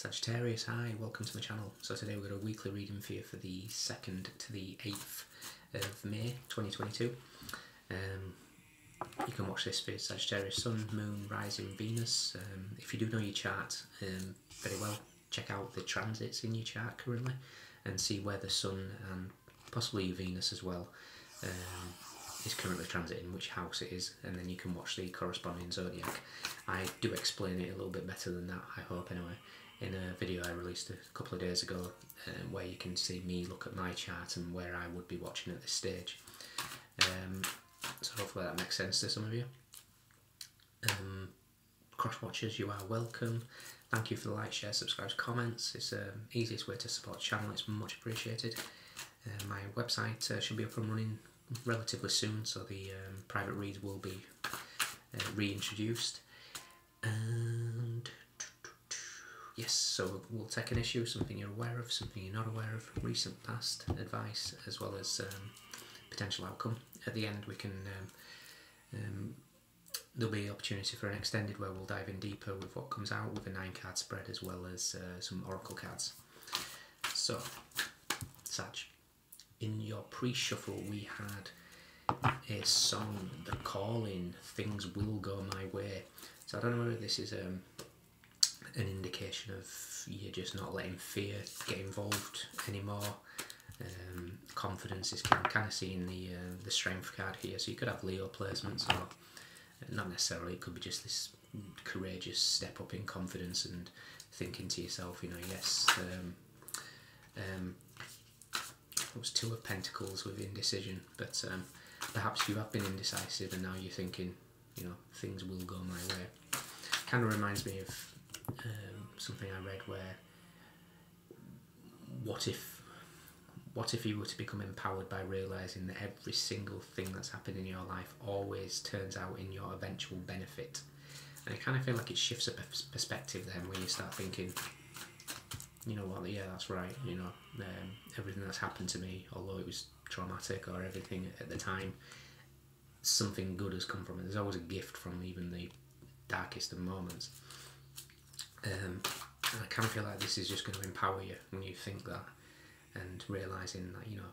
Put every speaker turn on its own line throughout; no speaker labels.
Sagittarius, hi, welcome to my channel. So today we've got a weekly reading for you for the 2nd to the 8th of May 2022. You can watch this for Sagittarius Sun, Moon, Rising, Venus. If you do know your chart very well, check out the transits in your chart currently and see where the Sun and possibly your Venus as well is currently transiting, which house it is, and then you can watch the corresponding zodiac. I do explain it a little bit better than that, I hope anyway, in a video I released a couple of days ago where you can see me look at my chart and where I would be watching at this stage. So hopefully that makes sense to some of you. Cross watchers, you are welcome. Thank you for the like, share, subscribe, comments. It's the easiest way to support the channel, it's much appreciated. My website should be up and running relatively soon, so the private reads will be reintroduced. And yes, so we'll take an issue, something you're aware of, something you're not aware of, recent past advice, as well as potential outcome. At the end we can there'll be opportunity for an extended where we'll dive in deeper with what comes out with a 9-card spread, as well as some oracle cards. So Sag, in your pre-shuffle we had a song, The Calling, Things Will Go My Way. So I don't know whether this is an indication of you just not letting fear get involved anymore. Confidence is kind of seeing the strength card here, so you could have Leo placements, or not necessarily, it could be just this courageous step up in confidence and thinking to yourself, you know, yes, it was 2 of Pentacles with indecision, but perhaps you have been indecisive and now you're thinking, you know, things will go my way. Kind of reminds me of something I read where, what if you were to become empowered by realising that every single thing that's happened in your life always turns out in your eventual benefit? And I kind of feel like it shifts a perspective then, when you start thinking, you know what, yeah, that's right, you know, everything that's happened to me, although it was traumatic or everything at the time, something good has come from it. There's always a gift from even the darkest of moments. And I kind of feel like this is just going to empower you when you think that, and realising that, you know,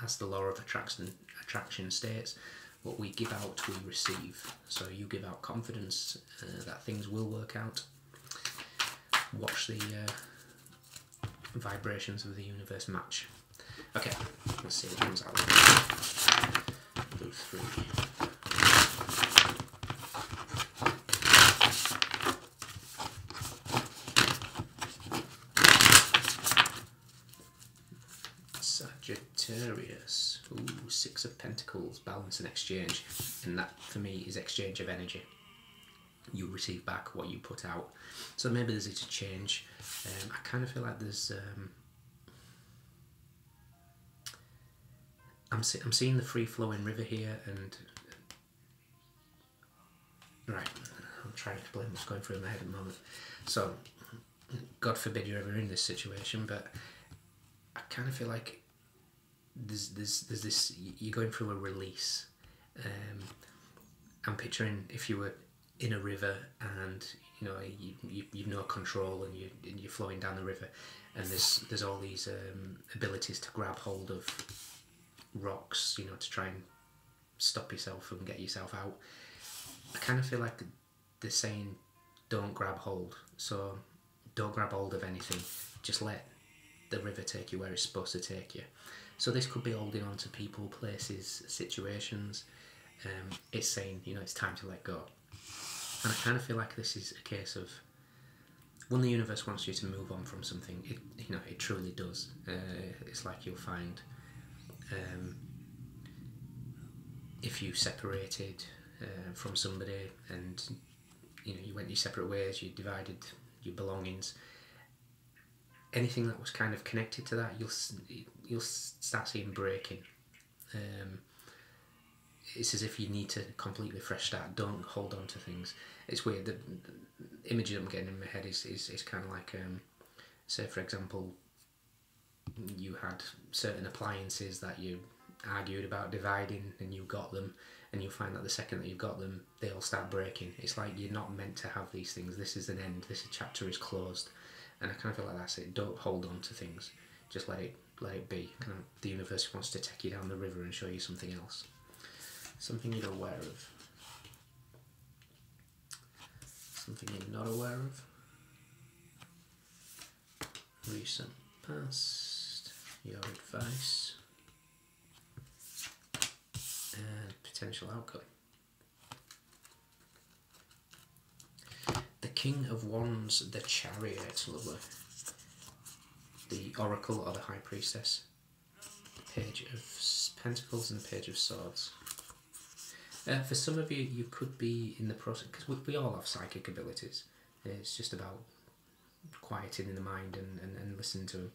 as the law of attraction states, what we give out we receive. So you give out confidence that things will work out. Watch the vibrations of the universe match. Okay, let's see what comes out. Blue 3. Sagittarius. Ooh, 6 of Pentacles, balance and exchange. And that for me is exchange of energy. You receive back what you put out. So maybe there's a change. I kind of feel like there's I'm seeing the free-flowing river here, and right, I'm trying to explain what's going through my head at the moment. So God forbid you're ever in this situation, but I kind of feel like there's this, you're going through a release. I'm picturing if you were in a river and, you know, you've no control and you're flowing down the river, and there's all these abilities to grab hold of rocks, you know, to try and stop yourself and get yourself out. I kind of feel like they're saying don't grab hold. So don't grab hold of anything, just let the river take you where it's supposed to take you. So this could be holding on to people, places, situations. It's saying, you know, it's time to let go. And I kind of feel like this is a case of, when the universe wants you to move on from something, you know, it truly does. It's like you'll find, if you separated from somebody and, you know, you went your separate ways, you divided your belongings, anything that was kind of connected to that, you'll start seeing breaking. It's as if you need to completely fresh start. Don't hold on to things. It's weird. The image I'm getting in my head is kind of like, say for example, you had certain appliances that you argued about dividing and you got them, and you'll find that the second that you've got them, they all start breaking. It's like you're not meant to have these things. This is an end. This chapter is closed. And I kind of feel like that's it. Don't hold on to things. Just let it be. Kind of, the universe wants to take you down the river and show you something else. Something you're aware of. Something you're not aware of. Recent past. Your advice. And potential outcome. The King of Wands, the Chariot, lovely. The Oracle or the High Priestess. Page of Pentacles and Page of Swords. For some of you, you could be in the process, because we all have psychic abilities. It's just about quieting in the mind and listening to them.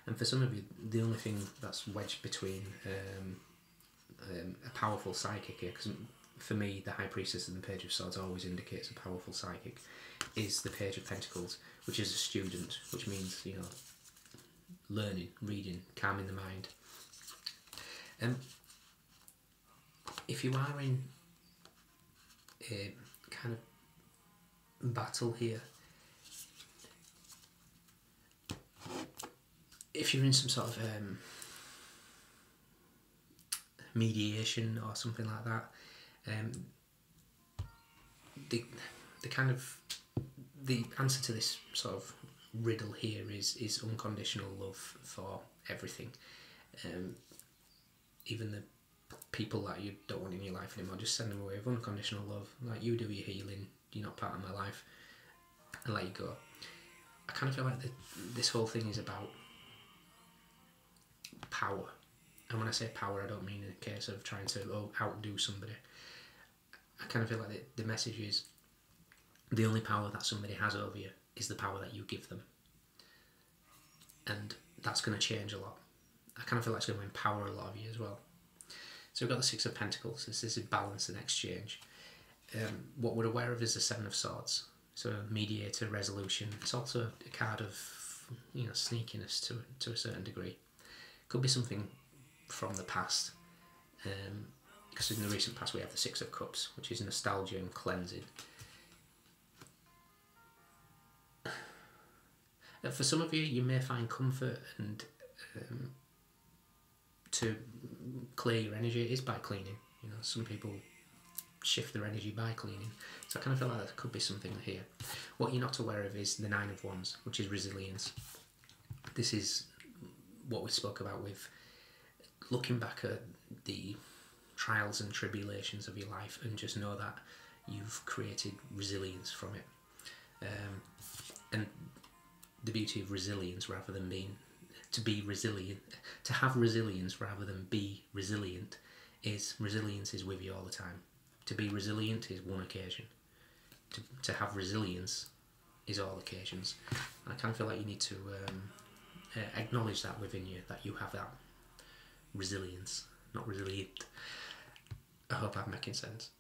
And for some of you, the only thing that's wedged between a powerful psychic here, because for me, the High Priestess and the Page of Swords always indicates a powerful psychic, is the Page of Pentacles, which is a student, which means, you know, learning, reading, calming the mind. If you are in a kind of battle here, if you're in some sort of mediation or something like that, the answer to this sort of riddle here is unconditional love for everything. Even the people that you don't want in your life anymore, just send them away with unconditional love. Like, you do your healing, you're not part of my life, and let you go. I kind of feel like this whole thing is about power. And when I say power, I don't mean in a case of trying to outdo somebody. I kind of feel like the message is the only power that somebody has over you is the power that you give them. And that's going to change a lot. I kind of feel like it's going to empower a lot of you as well. So we've got the Six of Pentacles. This is balance and exchange. What we're aware of is the Seven of Swords. So mediator, resolution. It's also a card of, you know, sneakiness to a certain degree. Could be something from the past. Because in the recent past we have the Six of Cups, which is nostalgia and cleansing. For some of you, you may find comfort and to clear your energy is by cleaning. You know, some people shift their energy by cleaning. So I kind of feel like there could be something here. What you're not aware of is the Nine of Wands, which is resilience. This is what we spoke about with looking back at the trials and tribulations of your life and just know that you've created resilience from it. And the beauty of resilience, rather than to be resilient, to have resilience rather than be resilient, is resilience is with you all the time. To be resilient is one occasion. To have resilience is all occasions. And I kind of feel like you need to acknowledge that within you, that you have that resilience, not resilient. I hope I'm making sense.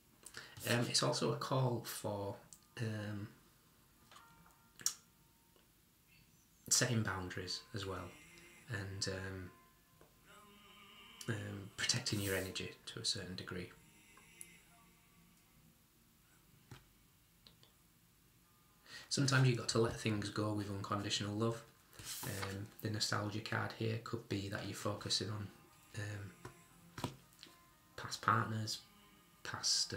It's also a call for setting boundaries as well, and protecting your energy to a certain degree. Sometimes you've got to let things go with unconditional love. The nostalgia card here could be that you're focusing on past partners, past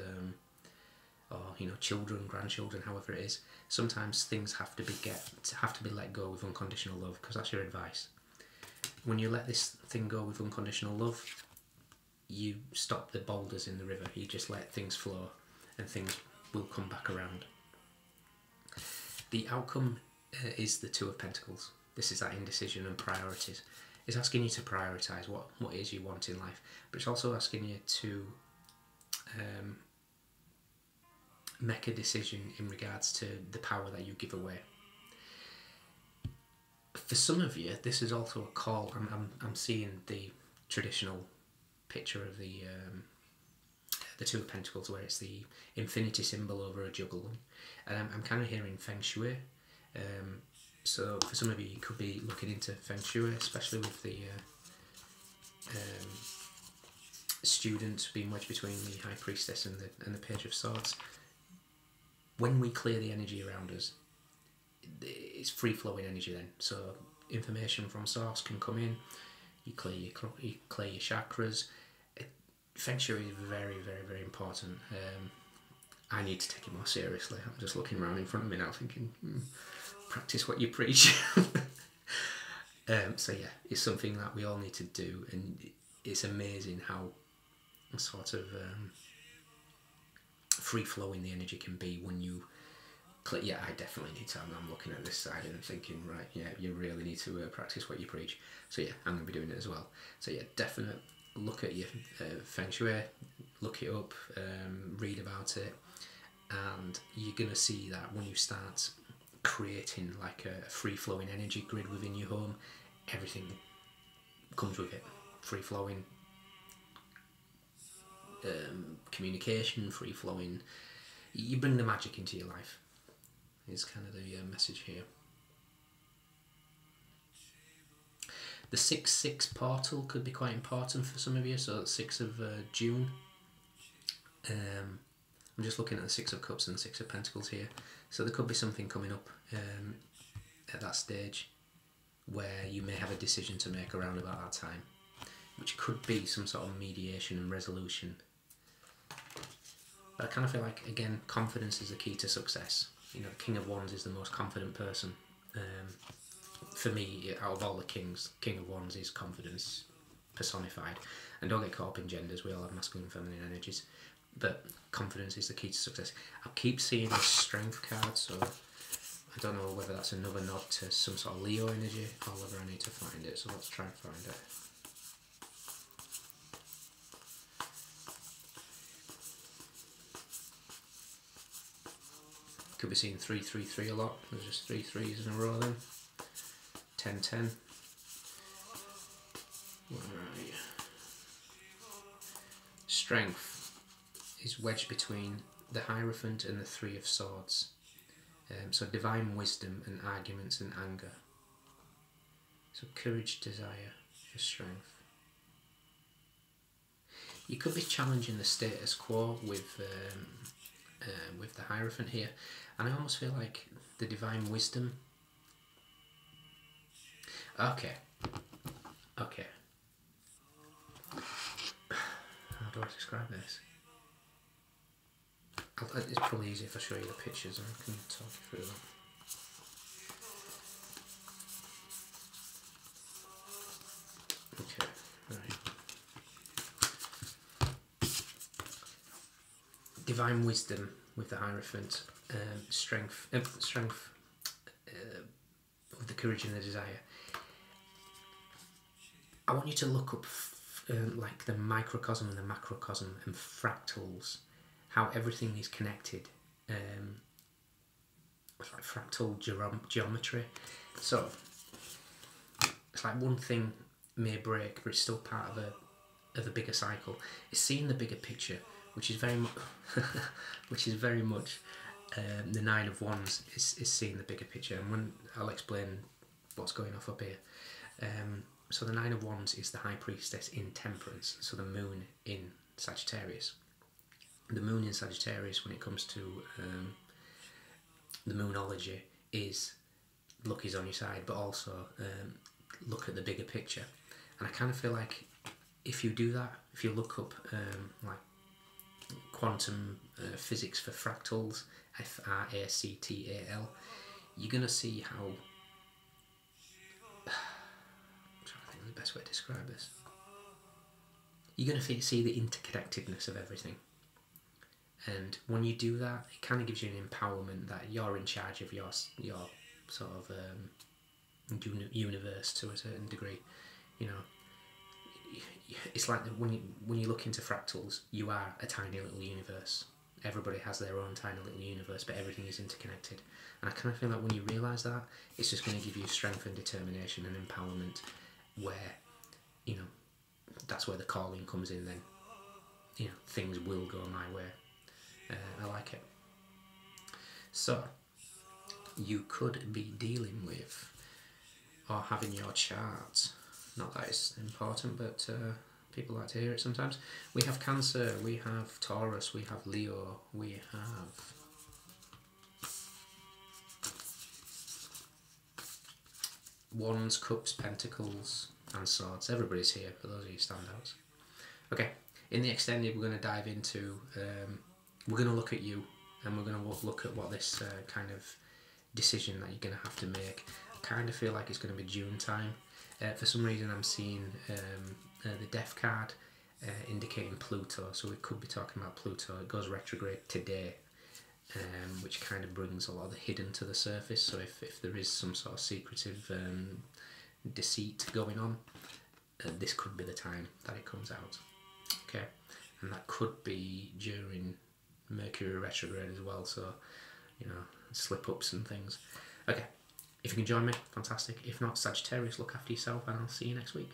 or, you know, children, grandchildren, however it is. Sometimes things have to be let go with unconditional love, because that's your advice. When you let this thing go with unconditional love, you stop the boulders in the river. You just let things flow, and things will come back around. The outcome is the Two of Pentacles. This is that indecision and priorities. It's asking you to prioritise what it is you want in life, but it's also asking you to make a decision in regards to the power that you give away. For some of you, this is also a call. I'm seeing the traditional picture of the Two of Pentacles, where it's the infinity symbol over a juggle, and I'm kind of hearing Feng Shui. So for some of you, you could be looking into Feng Shui, especially with the student being wedged between the High Priestess and the Page of Swords. When we clear the energy around us, it's free flowing energy then. So information from source can come in. You clear your chakras. Feng Shui is very, very, very important. I need to take it more seriously. I'm just looking around in front of me now thinking, practice what you preach. So yeah, it's something that we all need to do, and it's amazing how sort of free-flowing the energy can be when you click. Yeah, I definitely need to. I'm looking at this side and thinking, right, yeah, you really need to practice what you preach. So yeah, I'm going to be doing it as well. So yeah, definitely look at your Feng Shui, look it up, read about it, and you're going to see that when you start creating like a free-flowing energy grid within your home, everything comes with it. Free-flowing communication, free-flowing. You bring the magic into your life is kind of the message here. The 6/6 portal could be quite important for some of you. So 6th of June. I'm just looking at the 6 of Cups and 6 of Pentacles here. So there could be something coming up at that stage where you may have a decision to make around about that time, which could be some sort of mediation and resolution. But I kind of feel like, again, confidence is the key to success. You know, the King of Wands is the most confident person. For me, out of all the kings, King of Wands is confidence personified. And don't get caught up in genders, we all have masculine and feminine energies. But confidence is the key to success. I keep seeing this Strength card, so I don't know whether that's another nod to some sort of Leo energy or whether I need to find it. So let's try and find it. Could be seeing 3-3-3 a lot. There's just 3 3s in a row then. 10-10. Right. Strength is wedged between the Hierophant and the 3 of Swords. So divine wisdom and arguments and anger. So courage, desire for strength. You could be challenging the status quo with the Hierophant here, and I almost feel like the divine wisdom. Okay. How do I describe this? It's probably easier if I show you the pictures and I can talk you through that. Okay, right. Divine wisdom with the Hierophant, strength with the courage and the desire. I want you to look up like the microcosm and the macrocosm and fractals, how everything is connected. It's like fractal geometry. So it's like one thing may break, but it's still part of a bigger cycle. It's seeing the bigger picture, which is very much, the 9 of Wands is seeing the bigger picture. And when I'll explain what's going off up here. So the 9 of Wands is the High Priestess in Temperance, so the moon in Sagittarius. The moon in Sagittarius, when it comes to the moonology, is luck is on your side, but also look at the bigger picture. And I kind of feel like if you do that, if you look up like quantum physics for fractals, Fractal, you're going to see how... I'm trying to think of the best way to describe this. You're going to see the interconnectedness of everything. And when you do that, it kind of gives you an empowerment that you're in charge of your sort of universe to a certain degree. You know, it's like when you look into fractals, you are a tiny little universe. Everybody has their own tiny little universe, but everything is interconnected. And I kind of feel like when you realise that, it's just going to give you strength and determination and empowerment, where, you know, that's where the calling comes in then. You know, things will go my way. I like it. So, you could be dealing with, or having your chart, not that it's important, but People like to hear it sometimes. We have Cancer, we have Taurus, we have Leo, we have Wands, Cups, Pentacles and Swords. Everybody's here, but those are your standouts. Okay, in the extended we're going to dive into, we're going to look at you, and we're going to look at what this kind of decision that you're going to have to make. I kind of feel like it's going to be June time. For some reason I'm seeing the Death card indicating Pluto, so we could be talking about Pluto. It goes retrograde today, which kind of brings a lot of the hidden to the surface. So if there is some sort of secretive deceit going on, this could be the time that it comes out. Okay, and that could be during Mercury retrograde as well, so you know, slip-ups and things. Okay, if you can join me, fantastic. If not, Sagittarius, look after yourself, and I'll see you next week.